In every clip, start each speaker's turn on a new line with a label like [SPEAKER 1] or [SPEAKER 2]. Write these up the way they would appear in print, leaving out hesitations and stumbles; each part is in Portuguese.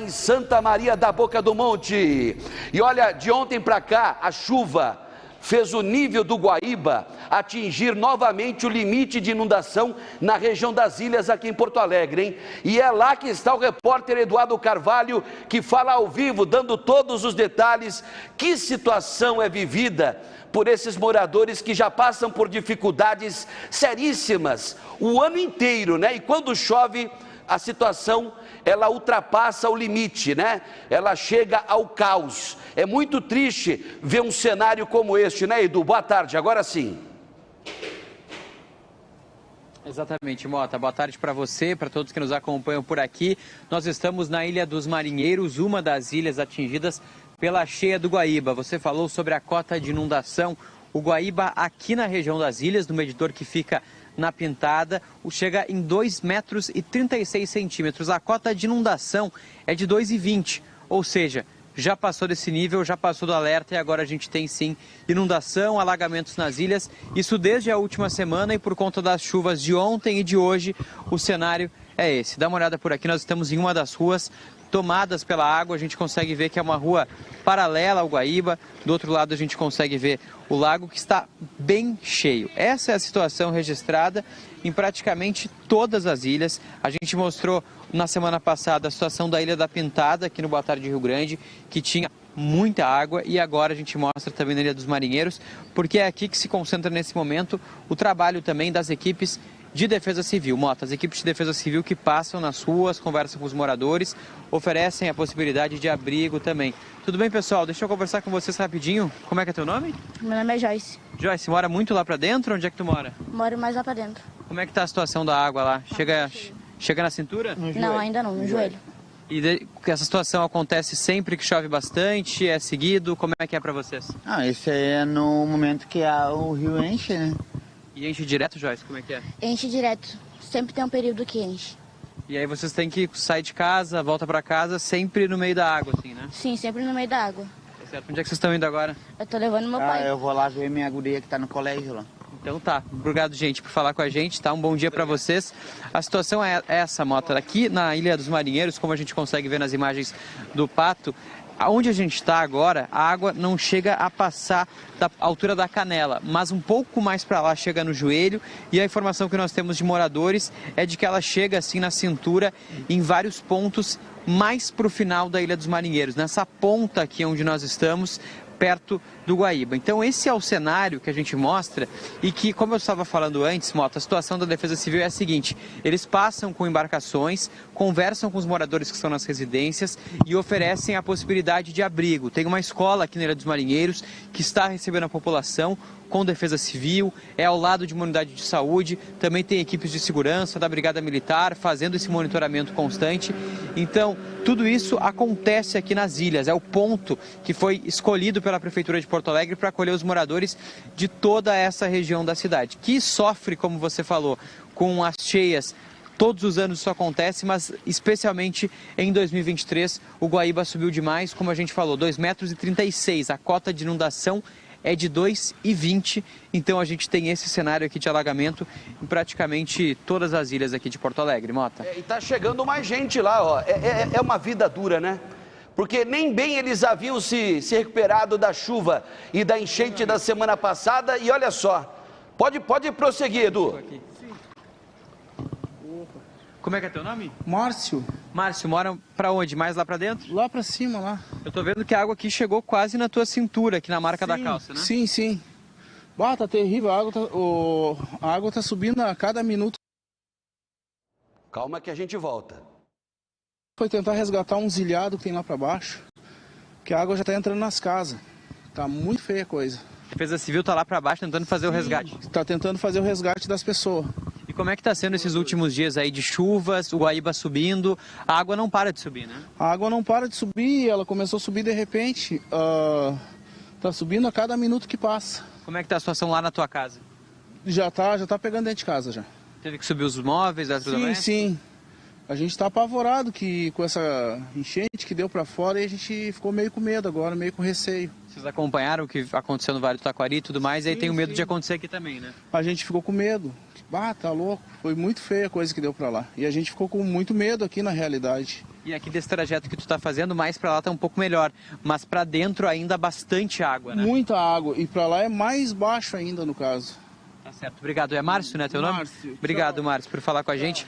[SPEAKER 1] em Santa Maria da Boca do Monte. E olha, de ontem para cá, a chuva fez o nível do Guaíba atingir novamente o limite de inundação na região das ilhas aqui em Porto Alegre, hein? E é lá que está o repórter Eduardo Carvalho, que fala ao vivo, dando todos os detalhes. Que situação é vivida por esses moradores que já passam por dificuldades seríssimas o ano inteiro, né? E quando chove, a situação, ela ultrapassa o limite, né? Ela chega ao caos. É muito triste ver um cenário como este, né, Edu? Boa tarde, agora sim.
[SPEAKER 2] Exatamente, Mota. Boa tarde para você, para todos que nos acompanham por aqui. Nós estamos na Ilha dos Marinheiros, uma das ilhas atingidas pela cheia do Guaíba. Você falou sobre a cota de inundação. O Guaíba, aqui na região das ilhas, no medidor que fica na Pintada, chega em 2,36 metros. A cota de inundação é de 2,20, ou seja, já passou desse nível, já passou do alerta e agora a gente tem sim inundação, alagamentos nas ilhas. Isso desde a última semana e por conta das chuvas de ontem e de hoje, o cenário é esse. Dá uma olhada por aqui, nós estamos em uma das ruas tomadas pela água, a gente consegue ver que é uma rua paralela ao Guaíba, do outro lado a gente consegue ver o lago que está bem cheio. Essa é a situação registrada em praticamente todas as ilhas. A gente mostrou na semana passada a situação da Ilha da Pintada, aqui no Boa Tarde Rio Grande, que tinha muita água, e agora a gente mostra também na Ilha dos Marinheiros, porque é aqui que se concentra nesse momento o trabalho também das equipes de Defesa Civil. Mota, as equipes de Defesa Civil que passam nas ruas, conversam com os moradores, oferecem a possibilidade de abrigo também. Tudo bem, pessoal? Deixa eu conversar com vocês rapidinho. Como é que é teu nome?
[SPEAKER 3] Meu nome é Joyce.
[SPEAKER 2] Joyce, mora muito lá pra dentro? Onde é que tu mora?
[SPEAKER 3] Moro mais lá pra dentro.
[SPEAKER 2] Como é que tá a situação da água lá? Chega na cintura?
[SPEAKER 3] Não, ainda não, no joelho.
[SPEAKER 2] E essa situação acontece sempre que chove bastante? É seguido? Como é que é pra vocês?
[SPEAKER 4] Esse aí é no momento que o rio enche, né?
[SPEAKER 2] E enche direto, Joyce? Como é que é?
[SPEAKER 3] Enche direto. Sempre tem um período que enche.
[SPEAKER 2] E aí vocês têm que sair de casa, volta pra casa, sempre no meio da água, assim, né?
[SPEAKER 3] Sim, sempre no meio da água.
[SPEAKER 2] Tá certo. Onde é que vocês estão indo agora?
[SPEAKER 3] Eu tô levando meu pai.
[SPEAKER 4] Eu vou lá ver minha guria que tá no colégio lá.
[SPEAKER 2] Então tá, obrigado, gente, por falar com a gente, tá? Um bom dia para vocês. A situação é essa, Mota. Aqui na Ilha dos Marinheiros, como a gente consegue ver nas imagens do Pato, onde a gente está agora, a água não chega a passar da altura da canela, mas um pouco mais para lá chega no joelho, e a informação que nós temos de moradores é de que ela chega assim na cintura em vários pontos mais para o final da Ilha dos Marinheiros, nessa ponta aqui onde nós estamos, perto do Guaíba. Então esse é o cenário que a gente mostra e que, como eu estava falando antes, Mota, a situação da Defesa Civil é a seguinte: eles passam com embarcações, conversam com os moradores que estão nas residências e oferecem a possibilidade de abrigo. Tem uma escola aqui na Ilha dos Marinheiros que está recebendo a população com Defesa Civil, é ao lado de uma unidade de saúde, também tem equipes de segurança da Brigada Militar fazendo esse monitoramento constante. Então, tudo isso acontece aqui nas ilhas, é o ponto que foi escolhido pela Prefeitura de Porto Alegre para acolher os moradores de toda essa região da cidade, que sofre, como você falou, com as cheias. Todos os anos isso acontece, mas especialmente em 2023 o Guaíba subiu demais, como a gente falou, 2,36 metros, a cota de inundação é de 2,20, então a gente tem esse cenário aqui de alagamento em praticamente todas as ilhas aqui de Porto Alegre, Mota.
[SPEAKER 1] E tá chegando mais gente lá, ó. É uma vida dura, né? Porque nem bem eles haviam se recuperado da chuva e da enchente da semana passada, e olha só, pode prosseguir, Edu.
[SPEAKER 2] Como é que é teu nome?
[SPEAKER 5] Márcio.
[SPEAKER 2] Márcio, mora pra onde? Mais lá pra dentro?
[SPEAKER 5] Lá pra cima, lá.
[SPEAKER 2] Eu tô vendo que a água aqui chegou quase na tua cintura, aqui na marca da calça, né?
[SPEAKER 5] Sim, sim. Bah, tá terrível, a água tá subindo a cada minuto.
[SPEAKER 1] Calma que a gente volta.
[SPEAKER 5] Foi tentar resgatar um zilhado que tem lá pra baixo, que a água já tá entrando nas casas. Tá muito feia a coisa.
[SPEAKER 2] A Defesa Civil tá lá pra baixo tentando fazer o resgate.
[SPEAKER 5] Tá tentando fazer o resgate das pessoas.
[SPEAKER 2] E como é que está sendo esses últimos dias aí de chuvas, o Guaíba subindo? A água não para de subir, né?
[SPEAKER 5] A água não para de subir, ela começou a subir de repente. Tá subindo a cada minuto que passa.
[SPEAKER 2] Como é que tá a situação lá na tua casa?
[SPEAKER 5] Já tá pegando dentro de casa já.
[SPEAKER 2] Teve que subir os móveis, tudo bem?
[SPEAKER 5] Sim. A gente tá apavorado com essa enchente que deu para fora, e a gente ficou meio com medo agora, meio com receio.
[SPEAKER 2] Vocês acompanharam o que aconteceu no Vale do Taquari e tudo mais, e aí tem o medo de acontecer aqui também, né?
[SPEAKER 5] A gente ficou com medo. Tá louco. Foi muito feia a coisa que deu para lá. E a gente ficou com muito medo aqui na realidade.
[SPEAKER 2] E aqui desse trajeto que tu está fazendo, mais para lá está um pouco melhor, mas para dentro ainda bastante água, né?
[SPEAKER 5] Muita água, e para lá é mais baixo ainda no caso.
[SPEAKER 2] Tá certo, obrigado. É Márcio, né, teu nome?
[SPEAKER 5] Márcio.
[SPEAKER 2] Obrigado,
[SPEAKER 5] Tchau.
[SPEAKER 2] Márcio, por falar com a gente.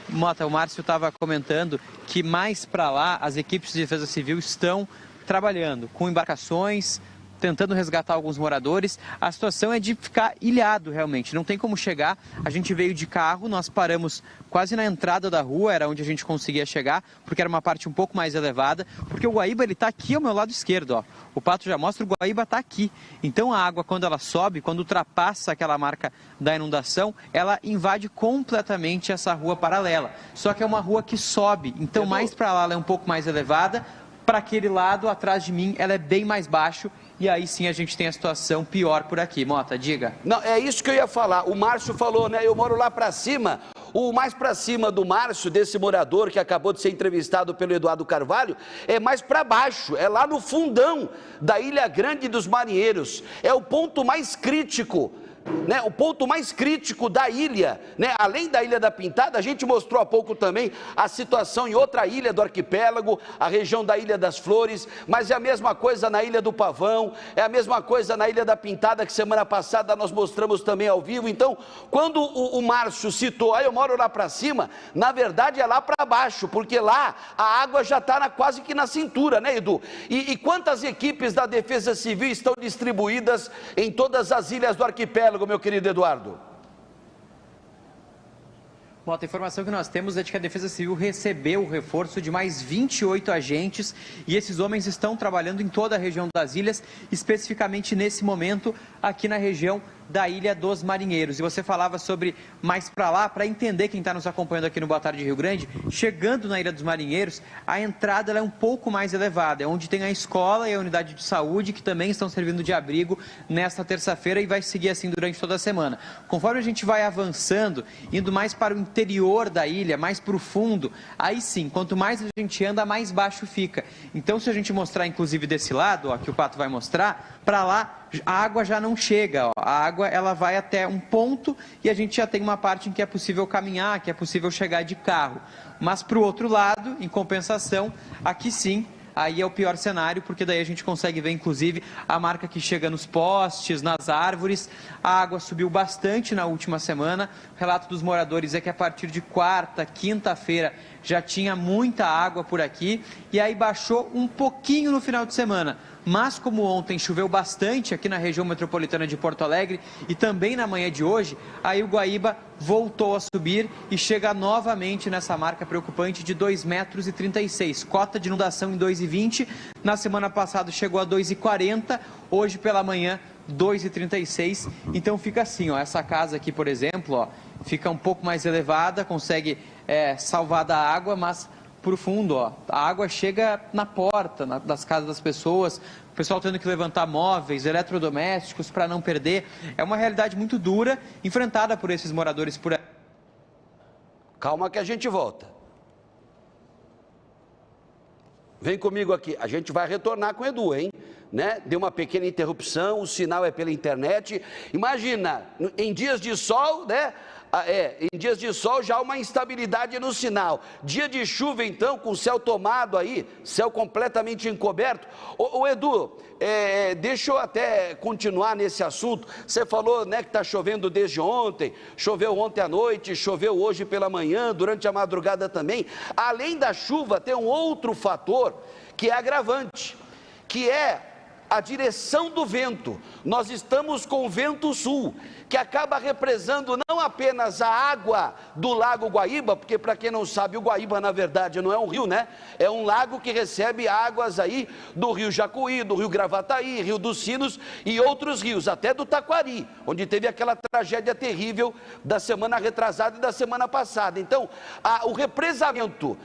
[SPEAKER 2] Mota, o Márcio estava comentando que mais para lá as equipes de defesa civil estão trabalhando com embarcações, tentando resgatar alguns moradores. A situação é de ficar ilhado realmente, não tem como chegar. A gente veio de carro, nós paramos quase na entrada da rua, era onde a gente conseguia chegar, porque era uma parte um pouco mais elevada, porque o Guaíba ele está aqui ao meu lado esquerdo, ó. O Pato já mostra, o Guaíba está aqui. Então a água, quando ela sobe, quando ultrapassa aquela marca da inundação, ela invade completamente essa rua paralela. Só que é uma rua que sobe, então mais para lá ela é um pouco mais elevada, para aquele lado, atrás de mim, ela é bem mais baixo. E aí sim a gente tem a situação pior por aqui. Mota, diga.
[SPEAKER 1] Não, é isso que eu ia falar. O Márcio falou, né? Eu moro lá para cima. O mais para cima do Márcio, desse morador que acabou de ser entrevistado pelo Eduardo Carvalho, é mais para baixo, é lá no fundão da Ilha Grande dos Marinheiros. É o ponto mais crítico, né? O ponto mais crítico da ilha, né? Além da Ilha da Pintada, a gente mostrou há pouco também a situação em outra ilha do arquipélago, a região da Ilha das Flores, mas é a mesma coisa na Ilha do Pavão, é a mesma coisa na Ilha da Pintada, que semana passada nós mostramos também ao vivo. Então, quando o Márcio citou, eu moro lá para cima, na verdade é lá para baixo, porque lá a água já está quase que na cintura, né, Edu? E quantas equipes da Defesa Civil estão distribuídas em todas as ilhas do arquipélago, meu querido Eduardo?
[SPEAKER 2] Bom, a informação que nós temos é de que a Defesa Civil recebeu o reforço de mais 28 agentes e esses homens estão trabalhando em toda a região das ilhas, especificamente nesse momento aqui na região da Ilha dos Marinheiros. E você falava sobre mais para lá, para entender quem está nos acompanhando aqui no Boa Tarde Rio Grande, chegando na Ilha dos Marinheiros, a entrada ela é um pouco mais elevada, é onde tem a escola e a unidade de saúde, que também estão servindo de abrigo nesta terça-feira e vai seguir assim durante toda a semana. Conforme a gente vai avançando, indo mais para o interior da ilha, mais para o fundo, aí sim, quanto mais a gente anda, mais baixo fica. Então, se a gente mostrar, inclusive, desse lado, ó, que o Pato vai mostrar, para lá a água já não chega, ó. A água ela vai até um ponto e a gente já tem uma parte em que é possível caminhar, que é possível chegar de carro. Mas para o outro lado, em compensação, aqui sim, aí é o pior cenário, porque daí a gente consegue ver, inclusive, a marca que chega nos postes, nas árvores. A água subiu bastante na última semana. O relato dos moradores é que a partir de quarta, quinta-feira, já tinha muita água por aqui, e aí baixou um pouquinho no final de semana. Mas como ontem choveu bastante aqui na região metropolitana de Porto Alegre e também na manhã de hoje, aí o Guaíba voltou a subir e chega novamente nessa marca preocupante de 2,36 metros. Cota de inundação em 2,20. Na semana passada chegou a 2,40. Hoje pela manhã 2,36. Então fica assim, ó, essa casa aqui, por exemplo, ó, fica um pouco mais elevada, consegue salvar da água, mas por fundo, ó, a água chega na porta das casas das pessoas, o pessoal tendo que levantar móveis, eletrodomésticos para não perder. É uma realidade muito dura, enfrentada por esses moradores por aí.
[SPEAKER 1] Calma que a gente volta. Vem comigo aqui, a gente vai retornar com o Edu, hein? Né? Deu uma pequena interrupção, o sinal é pela internet. Imagina, em dias de sol, né? Em dias de sol já há uma instabilidade no sinal. Dia de chuva, então, com o céu tomado aí, céu completamente encoberto. Ô Edu, deixa eu até continuar nesse assunto. Você falou, né, que está chovendo desde ontem, choveu ontem à noite, choveu hoje pela manhã, durante a madrugada também. Além da chuva, tem um outro fator que é agravante, que é a direção do vento. Nós estamos com o vento sul, que acaba represando não apenas a água do Lago Guaíba, porque para quem não sabe, o Guaíba na verdade não é um rio, né? É um lago que recebe águas aí do Rio Jacuí, do Rio Gravataí, Rio dos Sinos e outros rios, até do Taquari, onde teve aquela tragédia terrível da semana retrasada e da semana passada. Então, o represamento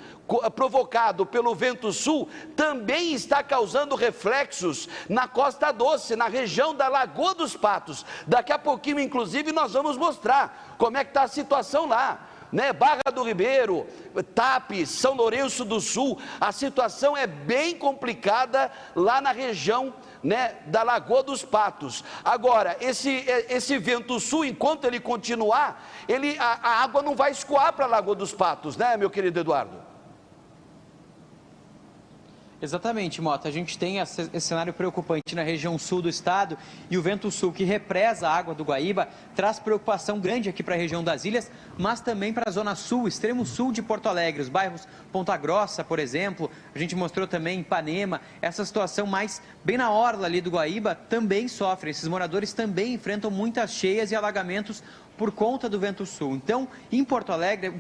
[SPEAKER 1] provocado pelo vento sul também está causando reflexos na Costa Doce, na região da Lagoa dos Patos. Daqui a pouquinho, inclusive, nós vamos mostrar como é que está a situação lá, né? Barra do Ribeiro, Tapes, São Lourenço do Sul. A situação é bem complicada lá na região, né, da Lagoa dos Patos. Agora, esse vento sul, enquanto ele continuar, a água não vai escoar para a Lagoa dos Patos, né, meu querido Eduardo?
[SPEAKER 2] Exatamente, Mota. A gente tem esse cenário preocupante na região sul do estado e o vento sul que represa a água do Guaíba traz preocupação grande aqui para a região das ilhas, mas também para a zona sul, extremo sul de Porto Alegre, os bairros Ponta Grossa, por exemplo. A gente mostrou também Ipanema. Essa situação mais bem na orla ali do Guaíba também sofre. Esses moradores também enfrentam muitas cheias e alagamentos por conta do vento sul. Então, em Porto Alegre,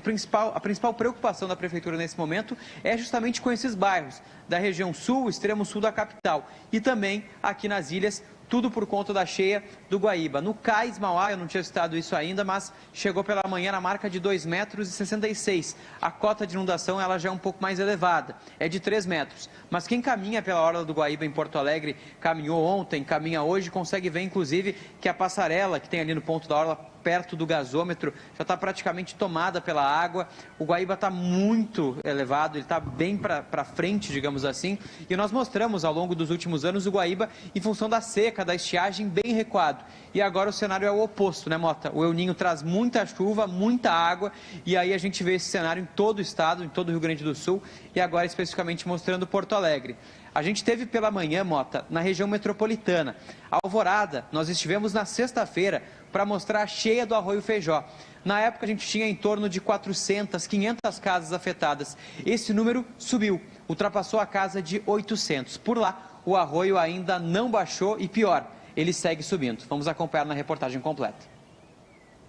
[SPEAKER 2] a principal preocupação da prefeitura nesse momento é justamente com esses bairros da região sul, extremo sul da capital e também aqui nas ilhas, tudo por conta da cheia do Guaíba. No Cais Mauá, eu não tinha citado isso ainda, mas chegou pela manhã na marca de 2,66 metros. A cota de inundação ela já é um pouco mais elevada, é de 3 metros. Mas quem caminha pela orla do Guaíba em Porto Alegre, caminhou ontem, caminha hoje, consegue ver inclusive que a passarela que tem ali no ponto da orla, perto do gasômetro, já está praticamente tomada pela água. O Guaíba está muito elevado, ele está bem para frente, digamos assim. E nós mostramos ao longo dos últimos anos o Guaíba em função da seca, da estiagem, bem recuado. E agora o cenário é o oposto, né, Mota? O El Ninho traz muita chuva, muita água, e aí a gente vê esse cenário em todo o estado, em todo o Rio Grande do Sul, e agora especificamente mostrando Porto Alegre. A gente teve pela manhã, Mota, na região metropolitana. Alvorada, nós estivemos na sexta-feira para mostrar a cheia do Arroio Feijó. Na época a gente tinha em torno de 400, 500 casas afetadas. Esse número subiu, ultrapassou a casa de 800. Por lá, o arroio ainda não baixou e pior, ele segue subindo. Vamos acompanhar na reportagem completa.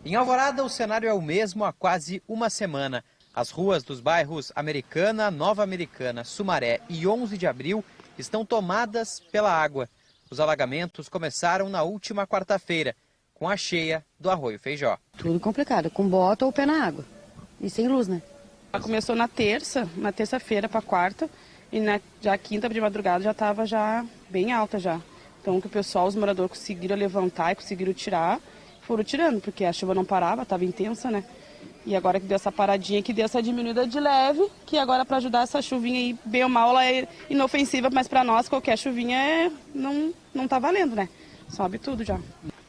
[SPEAKER 2] Em Alvorada, o cenário é o mesmo há quase uma semana. As ruas dos bairros Americana, Nova Americana, Sumaré e 11 de Abril estão tomadas pela água. Os alagamentos começaram na última quarta-feira, com a cheia do Arroio Feijó.
[SPEAKER 6] Tudo complicado, com bota ou pé na água. E sem luz, né? Começou na terça-feira para quarta, e já quinta de madrugada já estava já bem alta já. Então que o pessoal, os moradores conseguiram levantar e conseguiram tirar, foram tirando, porque a chuva não parava, estava intensa, né? E agora que deu essa paradinha, que deu essa diminuída de leve, que agora para ajudar essa chuvinha aí, bem ou mal, ela é inofensiva, mas para nós qualquer chuvinha não tá valendo, né? Sobe tudo já.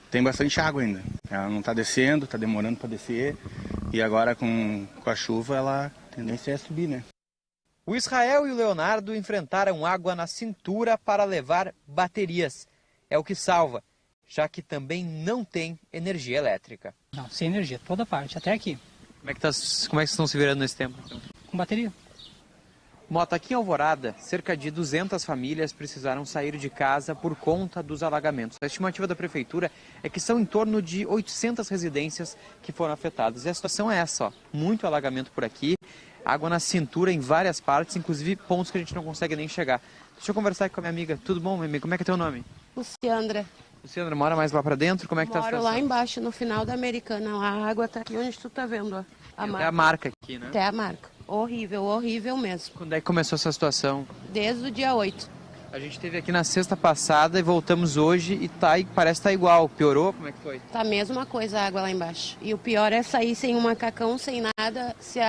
[SPEAKER 5] Tem bastante água ainda. Ela não está descendo, está demorando para descer. E agora com a chuva, a tendência é subir, né?
[SPEAKER 2] O Israel e o Leonardo enfrentaram água na cintura para levar baterias. É o que salva, já que também não tem energia elétrica.
[SPEAKER 7] Não, sem energia, toda parte, até aqui.
[SPEAKER 2] Como é que vocês estão se virando nesse tempo?
[SPEAKER 7] Com bateria.
[SPEAKER 2] Mota, aqui em Alvorada, cerca de 200 famílias precisaram sair de casa por conta dos alagamentos. A estimativa da prefeitura é que são em torno de 800 residências que foram afetadas. E a situação é essa, ó, muito alagamento por aqui, água na cintura em várias partes, inclusive pontos que a gente não consegue nem chegar. Deixa eu conversar aqui com a minha amiga. Tudo bom, minha amiga? Como é que é teu nome?
[SPEAKER 8] Luciandra.
[SPEAKER 2] Luciandra, mora mais lá pra dentro? Como é que tá a situação?
[SPEAKER 8] Moro lá embaixo, no final da Americana. A água tá aqui onde tu tá vendo, ó.
[SPEAKER 2] Até a marca aqui, né?
[SPEAKER 8] Até a marca. Horrível, horrível mesmo.
[SPEAKER 2] Quando é que começou essa situação?
[SPEAKER 8] Desde o dia 8.
[SPEAKER 2] A gente esteve aqui na sexta passada e voltamos hoje e parece que tá igual. Piorou? Como é que foi?
[SPEAKER 8] Tá a mesma coisa a água lá embaixo. E o pior é sair sem um macacão, sem nada. Se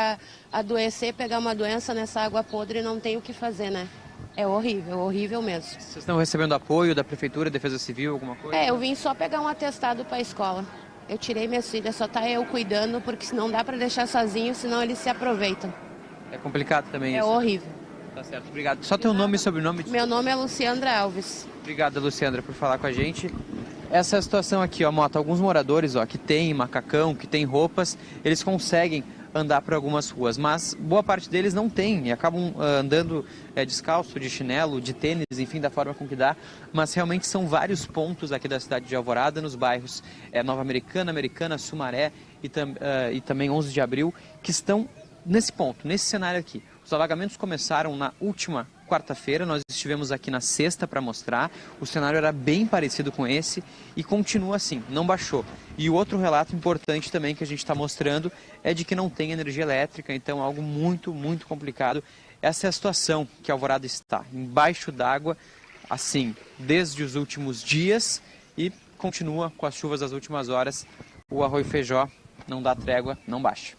[SPEAKER 8] adoecer, pegar uma doença nessa água podre, não tem o que fazer, né? É horrível, horrível mesmo.
[SPEAKER 2] Vocês estão recebendo apoio da Prefeitura, Defesa Civil, alguma coisa?
[SPEAKER 8] Eu vim só pegar um atestado para a escola. Eu tirei minhas filhas, só tá eu cuidando, porque não dá para deixar sozinho, senão eles se aproveitam.
[SPEAKER 2] É complicado também isso?
[SPEAKER 8] É horrível.
[SPEAKER 2] Tá certo, obrigado. Só teu nome e sobrenome?
[SPEAKER 8] Meu nome é Luciandra Alves.
[SPEAKER 2] Obrigado, Luciandra, por falar com a gente. Essa é a situação aqui, ó, Mota. Alguns moradores, ó, que tem macacão, que tem roupas, eles conseguem andar por algumas ruas, mas boa parte deles não tem e acabam andando descalço, de chinelo, de tênis, enfim, da forma com que dá, mas realmente são vários pontos aqui da cidade de Alvorada, nos bairros Nova Americana, Americana, Sumaré e também 11 de Abril, que estão nesse ponto, nesse cenário aqui. Os alagamentos começaram na última quarta-feira, nós estivemos aqui na sexta para mostrar, o cenário era bem parecido com esse e continua assim, não baixou. E o outro relato importante também que a gente está mostrando é de que não tem energia elétrica, então algo muito, muito complicado. Essa é a situação que Alvorada está, embaixo d'água, assim, desde os últimos dias e continua com as chuvas das últimas horas. O Arroio Feijó não dá trégua, não baixa.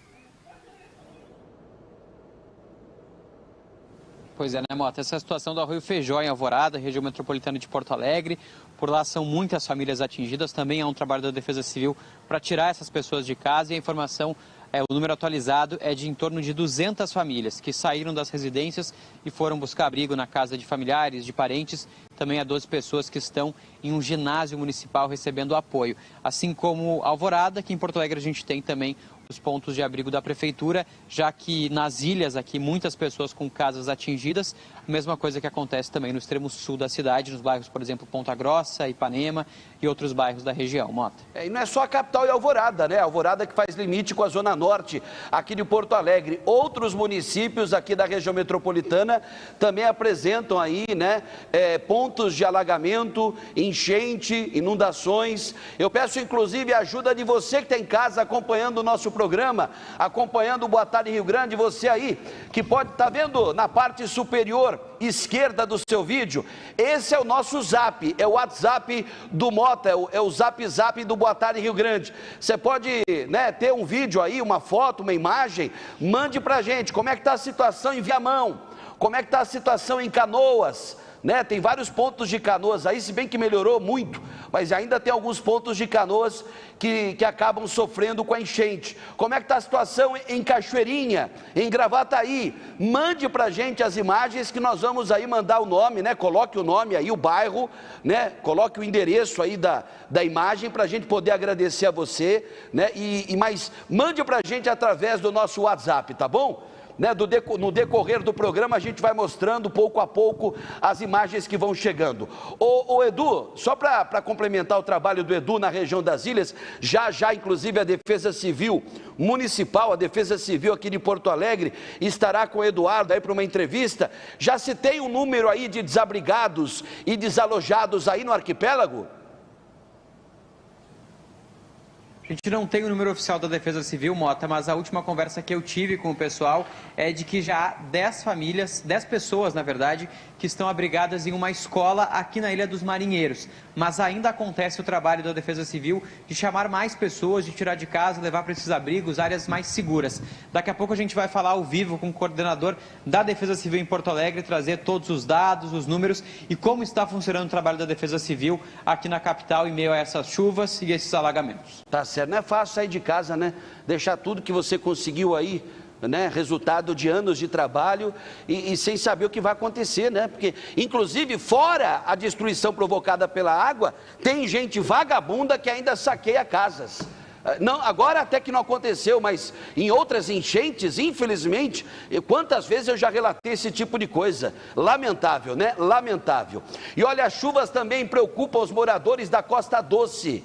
[SPEAKER 2] Pois é, né, Mota? Essa é a situação do Arroio Feijó em Alvorada, região metropolitana de Porto Alegre. Por lá são muitas famílias atingidas. Também há um trabalho da Defesa Civil para tirar essas pessoas de casa. E a informação O número atualizado é de em torno de 200 famílias que saíram das residências e foram buscar abrigo na casa de familiares, de parentes. Também há 12 pessoas que estão em um ginásio municipal recebendo apoio. Assim como Alvorada, que em Porto Alegre a gente tem também os pontos de abrigo da prefeitura, já que nas ilhas aqui muitas pessoas com casas atingidas, a mesma coisa que acontece também no extremo sul da cidade, nos bairros, por exemplo, Ponta Grossa, Ipanema e outros bairros da região. Mota.
[SPEAKER 1] E não é só a capital e Alvorada, né? Alvorada que faz limite com a Zona Norte, aqui de Porto Alegre. Outros municípios aqui da região metropolitana também apresentam aí, né, pontos de alagamento, enchente, inundações. Eu peço inclusive a ajuda de você que está em casa acompanhando o nosso programa, acompanhando o Boa Tarde Rio Grande, você aí que pode estar vendo na parte superior esquerda do seu vídeo, esse é o nosso zap, é o WhatsApp do Mota, é o zap do Boa Tarde Rio Grande. Você pode, né, ter um vídeo aí, uma foto, uma imagem, mande pra gente como é que está a situação em Viamão, como é que está a situação em Canoas, né? Tem vários pontos de Canoas aí, se bem que melhorou muito, mas ainda tem alguns pontos de Canoas que acabam sofrendo com a enchente. Como é que está a situação em Cachoeirinha, em Gravataí? Mande pra gente as imagens que nós vamos aí mandar o nome, né? Coloque o nome aí, o bairro, né? Coloque o endereço aí da imagem pra gente poder agradecer a você, né? Mas mande pra gente através do nosso WhatsApp, tá bom? Né, no decorrer do programa a gente vai mostrando pouco a pouco as imagens que vão chegando. Ô Edu, só para complementar o trabalho do Edu na região das ilhas, já inclusive a Defesa Civil Municipal, a Defesa Civil aqui de Porto Alegre, estará com o Eduardo aí para uma entrevista. Já se tem um número aí de desabrigados e desalojados aí no arquipélago?
[SPEAKER 2] A gente não tem o número oficial da Defesa Civil, Mota, mas a última conversa que eu tive com o pessoal é de que já há 10 famílias, 10 pessoas, na verdade, que estão abrigadas em uma escola aqui na Ilha dos Marinheiros. Mas ainda acontece o trabalho da Defesa Civil de chamar mais pessoas, de tirar de casa, levar para esses abrigos, áreas mais seguras. Daqui a pouco a gente vai falar ao vivo com o coordenador da Defesa Civil em Porto Alegre, trazer todos os dados, os números e como está funcionando o trabalho da Defesa Civil aqui na capital em meio a essas chuvas e esses alagamentos.
[SPEAKER 1] Tá certo. Não é fácil sair de casa, né? Deixar tudo que você conseguiu aí, né? Resultado de anos de trabalho e sem saber o que vai acontecer, né? Porque, inclusive, fora a destruição provocada pela água, tem gente vagabunda que ainda saqueia casas. Não, agora até que não aconteceu, mas em outras enchentes, infelizmente, quantas vezes eu já relatei esse tipo de coisa. Lamentável, né? Lamentável. E olha, as chuvas também preocupam os moradores da Costa Doce.